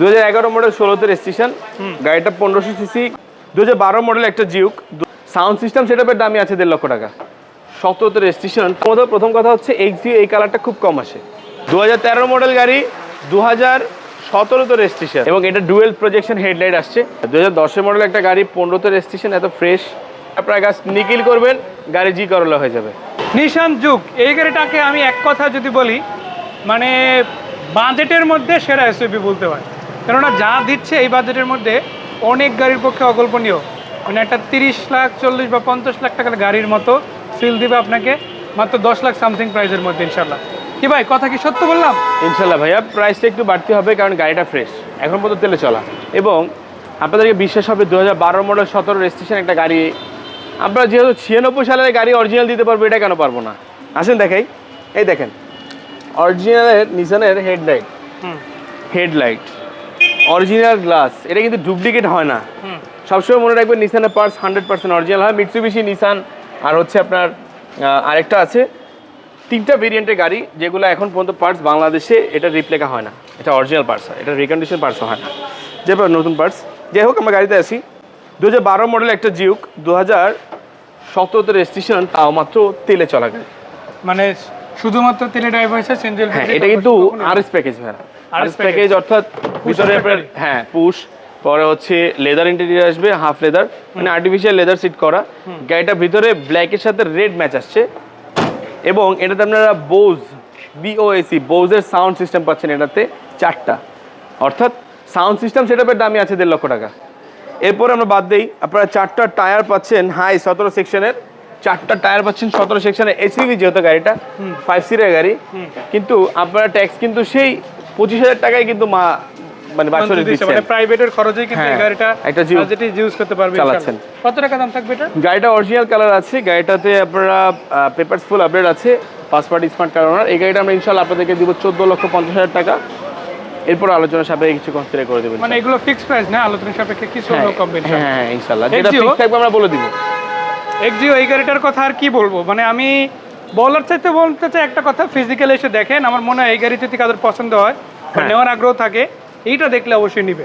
2011 model 16তে registration. গাড়িটা 1500 CC. 2012 model একটা জিউক। Sound system সেটআপের দামই আছে 1.5 লক্ষ টাকা। 17তে রেজিস্ট্রেশন। প্রথম কথা হচ্ছে এক্সিও এই কালারটা খুব কম আসে। 2013 মডেল গাড়ি, 2017তে রেজিস্ট্রেশন এবং এটা ডুয়েল প্রজেকশন হেডলাইট আসছে। 2010 মডেল একটা গাড়ি, 15তে রেজিস্ট্রেশন, এত ফ্রেশ। আপনার গাছ নিকিল করবেন, গাড়ি জি করলা হয়ে যাবে। নিশান জুক এই গাড়িটাকে আমি এক কথা যদি বলি, মানে বাজেটের মধ্যে সেরা এসইউভি বলতে হয়। কেননা যা দিচ্ছে এই বাজেটের মধ্যে অনেক গাড়ির পক্ষে অকল্পনীয়। মানে একটা 30 লাখ 40 বা 50 লাখ টাকার গাড়ির মতো ফিল দিবে আপনাকে মাত্র 10 লাখ সামথিং প্রাইসের মধ্যে ইনশাল্লাহ। কি ভাই, কথা কি সত্য বললাম? ইনশাল্লাহ ভাইয়া, প্রাইসটা একটু বাড়তে হবে কারণ গাড়িটা ফ্রেশ, এখন পর্যন্ত তেলে চলা। এবং আপনাদেরকে বিশ্বাস হবে 2012 মডেল 17 রেজিস্ট্রেশন একটা গাড়ি আমরা যেহেতু 96 সালের গাড়ি অরিজিনাল দিতে পারবো, এটা কেন পারবো না? আসেন দেখাই। এই দেখেন অরিজিনালের নিশানের হেডলাইট, অরিজিনাল গ্লাস, এটা কিন্তু ডুপ্লিকেট হয় না। সবসময় মনে রাখবেন নিশানের পার্টস 100% অরিজিনাল হয়। মিৎসুবিশি, নিশান আর হচ্ছে আপনার আরেকটা আছে, 3টা ভেরিয়েন্টের গাড়ি যেগুলো এখন পর্যন্ত পার্টস বাংলাদেশে এটা রিপ্লেকা হয় না, এটা অরিজিনাল পার্টস হয়, এটা রিকন্ডিশন পার্টসও হয় না, যেভাবে নতুন পার্টস। যাই হোক, আমার গাড়িতে আসি। 2012 মডেল একটা জিউক, 2017তে রেজিস্ট্রেশন, তাও মাত্র তেলে চলা গাড়ি। মানে শুধুমাত্র তেলে ড্রাইভ হয়েছে সিঙ্গেল। হ্যাঁ, এটা কিন্তু আরএস প্যাকেজ ভাই। আরএস প্যাকেজ অর্থাৎ ভিতরে আপনার পুশ, পরে হচ্ছে লেদার ইন্টেরিয়র আসবে, হাফ লেদার, মানে আর্টিফিশিয়াল লেদার সিট করা। গাড়িটা ভিতরে ব্ল্যাকের সাথে রেড ম্যাচ আসছে এবং এটাতে আপনারা BOAC বোজের সাউন্ড সিস্টেম পাচ্ছেন এটাতে 4টা, অর্থাৎ সাউন্ড সিস্টেম সেটআপের দামই আছে 1.5 লক্ষ টাকা। এরপর আমরা বাদ দেই, আপনারা 4টা টায়ার পাচ্ছেন হাই 17 সেকশনের, 4টা টায়ার পাচ্ছেন 17 সেকশনের। এসইভি যেহেতু গাড়িটা 5 সিটের গাড়ি, কিন্তু আপনারা ট্যাক্স কিন্তু সেই 25,000 টাকায় কিন্তু মানে বছরে দিচ্ছেন, মানে প্রাইভেটের খরচেই কিন্তু এই গাড়িটা একটা বাজেটে ইউজ করতে পারবেন চালাচ্ছেন। কত টাকা দাম থাকবে এটা? গাড়িটা অরিজিনাল কালার আছে, গাড়িটাতে আপনারা পেপারস ফুল আপডেট আছে, ফার্স্ট পার্টি স্মার্ট কার্ড ওনার। এই গাড়িটা আমরা ইনশাআল্লাহ আপনাদেরকে দিব 14,50,000 টাকা। এরপর আলোচনা সাপেক্ষে কিছু কনসিডার করে দেবেন। মানে এগুলো ফিক্সড প্রাইস না, আলোচনা সাপেক্ষে কিছু হলেও কম বেশি? হ্যাঁ ইনশাআল্লাহ, যেটা ফিক্স থাকবে আমরা বলে দিব। এক্সিও এই গাড়িটার কথা আর কি বলবো, মানে আমি বলার চাইতে বলতে চাই একটা কথা, ফিজিক্যালি এসে দেখেন, আমার মনে হয় এই গাড়ি যদি কাদের পছন্দ হয়, নেওয়ার আগ্রহ থাকে, এইটা দেখলে অবশ্যই নিবে।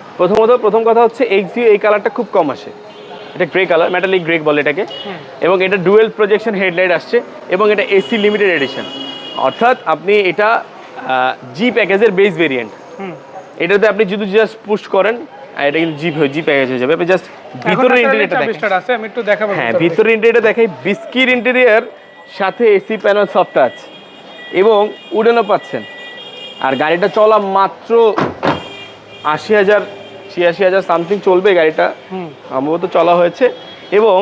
প্রথম কথা হচ্ছে এক্সিও এই কালারটা খুব কম আসে, এটা গ্রে কালার, মেটালিক গ্রে বলে এটাকে, এবং এটা ডুয়েল প্রজেকশন হেডলাইট আসছে এবং এটা এসি লিমিটেড এডিশন, অর্থাৎ আপনি এটা জি প্যাকেজের বেস ভেরিয়েন্ট। এটাতে আপনি যদি জাস্ট পুশ করেন, এটা কিন্তু জি প্যাকেজ হয়ে যাবে। আপনি জাস্ট ভিতরের ইন্টেরিয়রটা দেখেন, আছে আমি একটু দেখাবো। হ্যাঁ, ভিতরের ইন্টেরিয়রটা দেখাই। বিস্কিট ইন্টেরিয়র, সাথে এসি প্যানেল, সফট টাচ এবং উডেনও পাচ্ছেন। আর গাড়িটা চলা মাত্র 80,000-86,000 সামথিং চলবে গাড়িটা, সম্ভবত চলা হয়েছে। এবং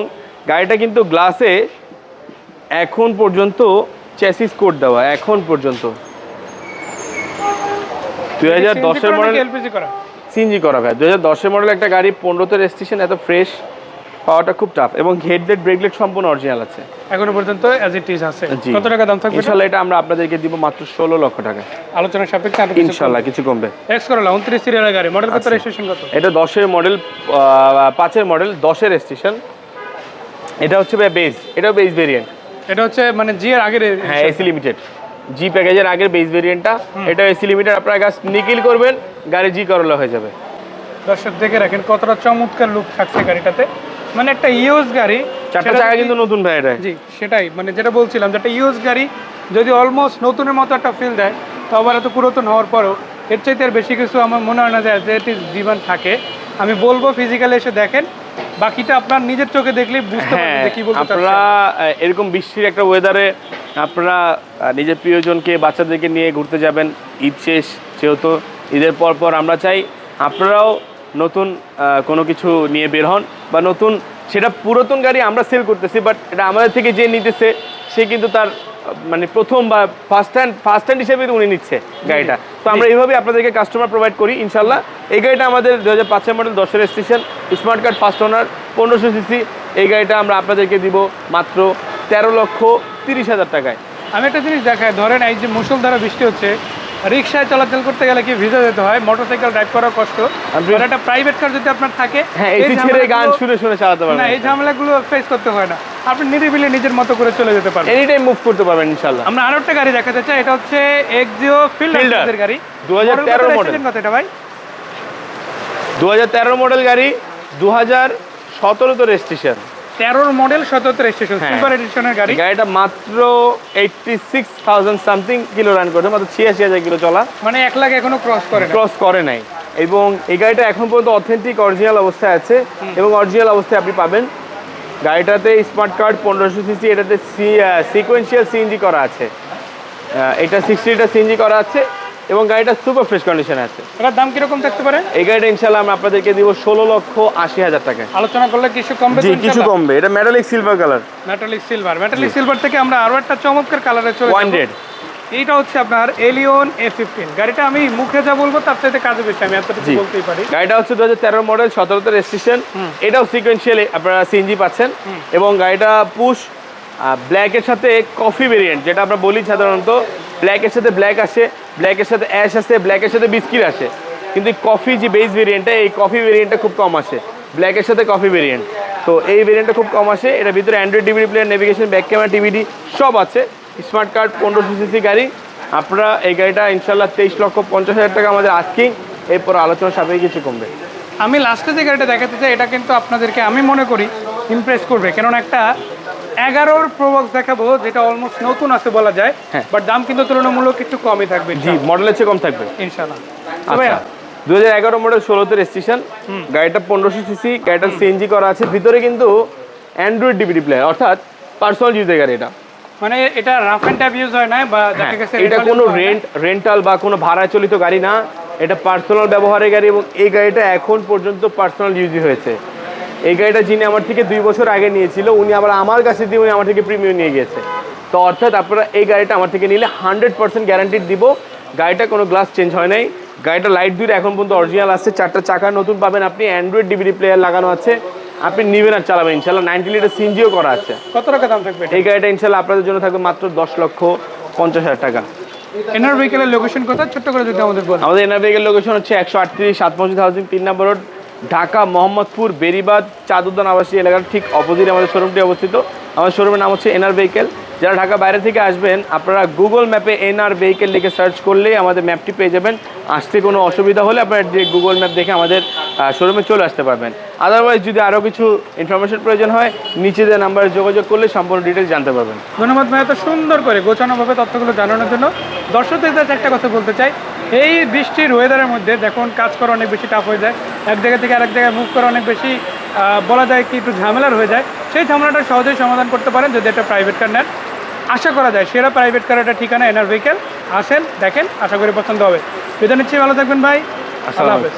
গাড়িটা কিন্তু গ্লাসে এখন পর্যন্ত চ্যাসিস কোড দেওয়া, এখন পর্যন্ত 2010 মডেল এলপিজি করা, সিএনজি করা ভাই। 2010 মডেল একটা গাড়ি, 15তে রেজিস্ট্রেশন, এত ফ্রেশ, পাওয়াটা খুব টাফ এবং হেডলাইট ব্রেকলাইট সম্পূর্ণ অরিজিনাল আছে, এখনো পর্যন্ত অ্যাজ ইট ইজ আছে। কত টাকা দাম থাকবে ইনশাআল্লাহ? এটা আমরা আপনাদেরকে দিব মাত্র 16 লক্ষ টাকা। আলোচনার সাপেক্ষে ইনশাআল্লাহ কিছু কমবে। এক্স করলা 29 সিরিয়ালের গাড়ি, মডেল কত, রেজিস্ট্রেশন কত? এটা 10 এর মডেল, 5 এর মডেল, 10 এর রেজিস্ট্রেশন। এটা হচ্ছে ভাই বেস, এটাও বেস ভেরিয়েন্ট। এটা হচ্ছে মানে জি এর আগের, হ্যাঁ এসি লিমিটেড, জি প্যাকেজের আগের বেস ভেরিয়েন্টটা, এটা এসি লিমিটেড। আপনারা গাছ নিকিল করবেন, গাড়ি জি করলা হয়ে যাবে। দর্শক দেখে রাখেন কতটা চমৎকার লুক থাকছে গাড়িটাতে, মানে একটা ইউজ গাড়ি, 4টা চাকা কিন্তু নতুন ভাই এটা। জি সেটাই, মানে যেটা বলছিলাম যে একটা ইউজ গাড়ি যদি অলমোস্ট নতুনের মতো একটা ফিল দেয়, তো আবার এত পুরাতন হওয়ার পরেও এর চাইতে আর বেশি কিছু আমার মনে হয় না যে ডিমান্ড থাকে। আমি বলবো ফিজিক্যালি এসে দেখেন, বাকিটা আপনার নিজের চোখে দেখলেই বুঝতে পারবেন যে কি বলতে চাচ্ছি। আপনারা এরকম বৃষ্টির একটা ওয়েদারে আপনারা নিজের প্রিয়জনকে, বাচ্চাদেরকে নিয়ে ঘুরতে যাবেন, ঈদ শেষ যেহেতু, ঈদের পর আমরা চাই আপনারাও নতুন কোনো কিছু নিয়ে বের হন, বা নতুন, সেটা পুরাতন গাড়ি আমরা সেল করতেছি, বাট এটা আমাদের থেকে যে নিতেছে সে কিন্তু তার মানে প্রথম বা ফার্স্ট হ্যান্ড হিসেবে উনি নিচ্ছে গাড়িটা। তো আমরা এইভাবে আপনাদেরকে কাস্টমার প্রোভাইড করি ইনশাল্লাহ। এই গাড়িটা আমাদের 2005 মডেল, 10 এর registration, smart card, first owner, 1500 CC. এই গাড়িটা আমরা আপনাদেরকে দিব মাত্র 13,30,000 টাকায়। আমি একটা জিনিস দেখাই, ধরেন এই যে মুষলধারা বৃষ্টি হচ্ছে, রিক্সায় চলাচল করতে গেলে কি ভিজে যেতে হয়, মোটরসাইকেল ড্রাইভ করা কষ্ট, আর একটা প্রাইভেট কার যদি আপনার থাকে, হ্যাঁ এসি ছেড়ে গান শুনে চালাতে পারবেন, না এই ঝামেলাগুলো ফেস করতে হয় না, আপনি নিরিবিলি নিজের মতো করে চলে যেতে পারবেন, এনি টাইম মুভ করতে পারবেন ইনশাআল্লাহ। আমরা আরো একটা গাড়ি দেখাতে চাই, এটা হচ্ছে এক্সিও ফিল্ডার গাড়ি, 2013 মডেল। কত এটা ভাই? 2013 মডেল গাড়ি, 2017 তো রেজিস্ট্রেশন। 13 মডেল 17 রেজিস্ট্রেশন, হ্যাঁ। সুপার এডিশনের গাড়ি। গাড়িটা মাত্র 86,000 সামথিং কিলো রান করছে, মাত্র 86,000 কিলো চলা, মানে 1 লাখ এখনো ক্রস করে না। ক্রস করে নাই। এবং এই গাড়িটা এখন পর্যন্ত অথেন্টিক অরিজিনাল অবস্থায় আছে এবং অরিজিনাল অবস্থায় আপনি পাবেন। গাড়িটাতে স্মার্ট কার্ড 1500 সিসি, এটাতে সিকোয়েন্সিয়াল সিএনজি করা আছে, এটা 60 লিটার সিএনজি করা আছে এবং গাড়িটা সুপার ফ্রেশ কন্ডিশনে আছে। এটার দাম কিরকম থাকতে পারে? এই গাড়িটা ইনশাল্লাহ আমরা আপনাদেরকে দিব 16,80,000 টাকায়। আলোচনা করলে কিছু কমবে? জি, কিছু কমবে। এটা metallic silver colour, metallic silver. Metallic silver থেকে আমরা আরো একটা চমৎকার কালারে চলে ওয়াইন যাব। রেড। এইটা হচ্ছে আপনার এলিয়ন A15 গাড়িটা। আমি মুখে যা বলবো তার চাইতে কাজে বেশি, আমি এতটুকু জি, বলতেই পারি। গাড়িটা হচ্ছে 2013 মডেল, 17 তে রেজিস্ট্রেশন। এটাও সিকোয়েন্সিয়ালি আপনারা সিএনজি পাচ্ছেন এবং গাড়িটা পুশ ব্ল্যাকের সাথে কফি ভেরিয়েন্ট, যেটা আমরা বলি সাধারণত ব্ল্যাকের সাথে ব্ল্যাক আসে, ব্ল্যাকের সাথে অ্যাশ আসে, ব্ল্যাকের সাথে বিস্কিট আসে, কিন্তু কফি যে বেস ভেরিয়েন্টটা, এই কফি ভেরিয়েন্টটা খুব কম আসে, ব্ল্যাকের সাথে কফি ভেরিয়েন্ট। তো এই ভেরিয়েন্টটা খুব কম আসে। এটার ভিতরে Android DVD player, navigation, back camera, TVD সব আছে। স্মার্ট কার্ড 1500 সিসি গাড়ি। আপনারা এই গাড়িটা ইনশাল্লাহ 23,50,000 টাকা আমাদের আস্কিং, এরপর আলোচনা সাপেক্ষে কিছু কমবে। আমি লাস্টে যে গাড়িটা দেখাতে চাই, এটা কিন্তু আপনাদেরকে আমি মনে করি ইমপ্রেস করবে, কেননা একটা 11-র প্রবক্স দেখাবো যেটা অলমোস্ট নতুন আছে বলা যায়, হ্যাঁ। বাট দাম কিন্তু তুলনামূলক একটু কমই থাকবে জি, মডেলের চেয়ে কম থাকবে ইনশাআল্লাহ। আচ্ছা, 2011 মডেল, 16 তে রেজিস্ট্রেশন। গাড়িটা 1500 সিসি, গাড়িটা সিএনজি করা আছে, ভিতরে কিন্তু অ্যান্ড্রয়েড ডিভিডি প্লেয়ার, অর্থাৎ পার্সোনাল ইউজের গাড়ি এটা। মানে এটা রাফ এন্ড টাফ ইউজ হয় না বা দেখা গেছে এটা কোনো রেন্টাল বা কোনো ভাড়ায় চালিত গাড়ি না, এটা পার্সোনাল ব্যবহারের গাড়ি এবং এই গাড়িটা এখন পর্যন্ত পার্সোনাল ইউজই হয়েছে। এই গাড়িটা যিনি আমার থেকে 2 বছর আগে নিয়েছিল, উনি আবার আমার কাছে দিয়ে উনি আমার থেকে প্রিমিয়াম নিয়ে গিয়েছে। তো অর্থাৎ আপনারা এই গাড়িটা আমার থেকে নিলে 100% গ্যারান্টি দিব। গাড়িটা কোনো গ্লাস চেঞ্জ হয় নাই, গাড়িটা লাইট দুইটা এখন পর্যন্ত অরিজিনাল আছে, 4টা চাকা নতুন পাবেন আপনি, অ্যান্ড্রয়েড ডিভিডি প্লেয়ার লাগানো আছে, আপনি নেবেন আর চালাবেন ইনশাল্লাহ। 90 লিটার সিএনজিও করা আছে। কত টাকা দাম থাকবে এই গাড়িটা ইনশাল্লাহ আপনাদের জন্য থাকবে মাত্র 10,50,000 টাকা। এনআর ভেহিকেলের লোকেশন কোথায় ছোট্ট করে যদি আমাদের বলেন? আমাদের এনআর ভেহিকেল লোকেশন হচ্ছে 138 সাত মসজিদ হাউজিং 3 নম্বর রোড, ঢাকা মোহাম্মদপুর বেরিবাদ চাঁদ উদ্যান আবাসিক এলাকার ঠিক অপোজিট আমাদের শোরুমটি অবস্থিত। আমাদের শোরুমের নাম হচ্ছে এনআর ভেহিকেল। যারা ঢাকা বাইরে থেকে আসবেন, আপনারা গুগল ম্যাপে এনআর ভেহিকেল লিখে সার্চ করলেই আমাদের ম্যাপটি পেয়ে যাবেন। আসতে কোনো অসুবিধা হলে আপনারা ডিরেক্ট গুগল ম্যাপ দেখে আমাদের শোরুমে চলে আসতে পারবেন। আদারওয়াইজ যদি আরও কিছু ইনফরমেশন প্রয়োজন হয়, নিচে যে নাম্বারে যোগাযোগ করলে সম্পূর্ণ ডিটেলস জানতে পারবেন। ধন্যবাদ ভাই এত সুন্দর করে গোছানোভাবে তথ্যগুলো জানানোর জন্য। দর্শকদের কাছে একটা কথা বলতে চাই, এই বৃষ্টির ওয়েদারের মধ্যে দেখুন কাজ করা অনেক বেশি টাফ হয়ে যায়, এক জায়গা থেকে আরেক জায়গায় মুভ করা অনেক বেশি বলা যায় কি একটু ঝামেলার হয়ে যায়। সেই ঝামেলাটা সহজেই সমাধান করতে পারেন যদি একটা প্রাইভেট কার নেন। আশা করা যায় সেরা প্রাইভেট কার একটা ঠিকানা এনআর ভেহিকেল। আসেন, দেখেন, আশা করি পছন্দ হবে। বিদায় নিচ্ছি, ভালো থাকবেন ভাই, আল্লাহ হাফেজ।